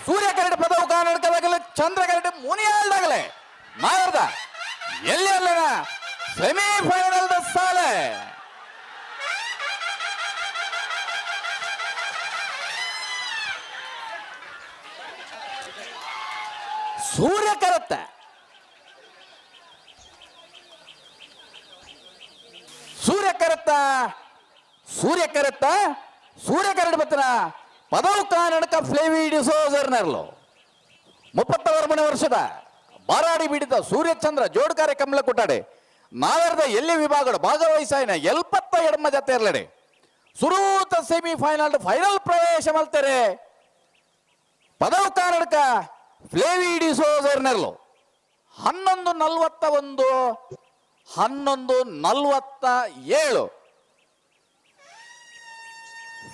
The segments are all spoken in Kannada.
ಸೂರ್ಯ ಕರಡಿ ಪದವು ಕಾನಡಕದಾಗಲೇ ಚಂದ್ರ ಕರಡಿ ಮುನಿಯಾಲ್ದಾಗಲೇ ನಾಯರ್ದ ಎಲ್ಲಿ ಅಲ್ಲನ ಸೆಮಿಫೈನಲ್ ದ ಸಾಲೆ ಸೂರ್ಯ ಕರತ್ತ ಸೂರ್ಯ ಕರತ್ತ ಸೂರ್ಯ ಕರತ್ತ ಸೂರ್ಯ ಕರಡಿ ಬತ್ತನ ಪದವು ಕಾನಡಕ ಫ್ಲೇವಿ ಡಿಸೋಜರ್ನರ್ಲು 33 ವರ್ಷದ ಬಾರಾಡಿ ಬಿಡಿದ ಸೂರ್ಯಚಂದ್ರ ಜೋಡ್ಕಾರೆ ಕಮಲ ಕೊಟ್ಟಾಡೆ ನಾವೆರ್ದ ಎಲ್ಲಿ ವಿಭಾಗಗಳು ಭಾಗವಹಿಸಾಯಿನ 72 ಜತೆ ಇರಲಡೆ ಸುರೂತ ಸೆಮಿಫೈನಲ್ ಫೈನಲ್ ಪ್ರವೇಶ ಮಲ್ತಾರೆ ಪದವು ಕಾನಡಕ ಫ್ಲೇವಿ ಡಿಸೋಜರ್ನರ್ಲು 11:41 11:47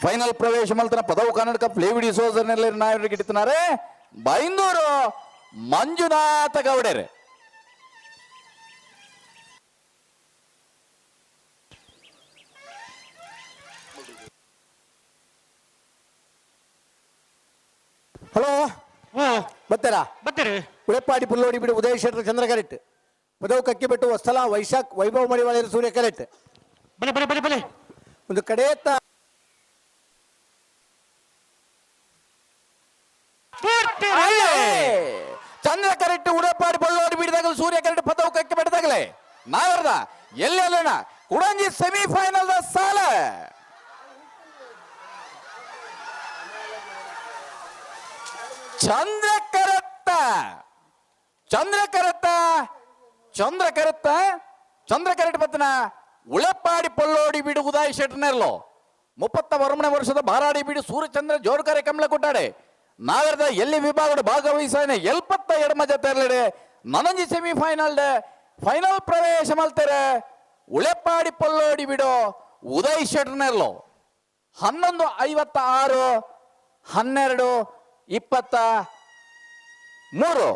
ಫೈನಲ್ ಪ್ರವೇಶ ಮಲ್ತನ ಪದವು ಕನ್ನಡಕ ಫ್ಲೇವಿ ಡಿಸೋಜರ್ನಲ್ಲಿ ನಾಯಕರಿಗೆ ಇಡ್ತಾರೆ ಬೈಂದೂರು ಮಂಜುನಾಥ ಗೌಡರೆ ಹಲೋ ಬರ್ತೀರಾ ಬರ್ತೀರಿ ಉಳೆಪ್ಪಾಡಿ ಪುಲ್ಲೋಡಿ ಬಿಡು ಉದಯ ಶೆಟ್ಟರ್ ಚಂದ್ರ ಕರೆಕ್ಟ್ ಪದವು ಕಕ್ಕಿ ಬಿಟ್ಟು ಹೊಸ್ತಲ ವೈಶಾಖ್ ವೈಭವ ಮಡಿವಾಳ ಸೂರ್ಯ ಕರೆಕ್ಟ್ ಬಲೆ ಬಲೆ ಬಲೆ ಬಲೆ ಒಂದು ಕಡೆಯತ್ತ ಚಂದ್ರ ಕರೆಕ್ಟ್ ಉಡಪಾಡಿ ಬಳ್ಳೋಡಿ ಬಿಡಿದಾಗಲೇ ಸೂರ್ಯ ಕರೆಕ್ಟ್ ಪದವು ಕಕ್ಕಿ ಬಿಡಿದಾಗಲೇ ನಾವೆರ್ದ ಎಲ್ಲಿ ಅಲ್ಲಣ್ಣ ಕುಡಂಜಿ ಸೆಮಿಫೈನಲ್ ದ ಸಾಲ ಚಂದ್ರ ಕರತ್ತ ಚಂದ್ರ ಕರತ್ತ ಚಂದ್ರ ಕರತ್ತ ಚಂದ್ರ ಕರೆಕ್ಟ್ ಬತ್ತನ ಉಳೆಪ್ಪಾಡಿ ಪೊಲ್ಲೋಡಿ ಬಿಡು ಉದಯ್ ಶೆಟ್ಟರ್ನರ್ಲು 31 ವರ್ಷದ ಬಾರಾಡಿ ಬಿಡು ಸೂರ್ಯಚಂದ್ರ ಜೋಡ್ಕಾರೆ ಕಮಲ ಕೊಟ್ಟಾಡೆ ನಾವೆರ್ದ ಎಲ್ಲಿ ವಿಭಾಗದ ಭಾಗವಹಿಸಾನೆ 72 ಜತೆ ಇರಲಡೆ ನನಂಜಿ ಸೆಮಿಫೈನಲ್ ಫೈನಲ್ ಪ್ರವೇಶ ಮಲ್ತಾರೆ ಉಳೆಪ್ಪಾಡಿ ಪೊಲ್ಲೋಡಿ ಬಿಡು ಉದಯ್ ಶೆಟ್ಟರ್ನರ್ಲು 11:56 12:23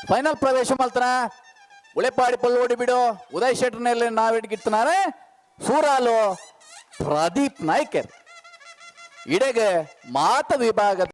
ಫೈನಲ್ ಪ್ರವೇಶ ಮಲ್ತನ ಉಳೆಪ್ಪಾಡಿ ಪೊಲ್ಲೋಡಿ ಬಿಡು ಉದಯ್ ಶೆಟ್ಟರ್ನಲ್ಲಿ ನಾವಿಡ್ಗಿರ್ತಾರೆ ಸೂರಾಲು ಪ್ರದೀಪ್ ನಾಯ್ಕರ್ ಇಡೆಗೆ ಮಾತ ವಿಭಾಗದ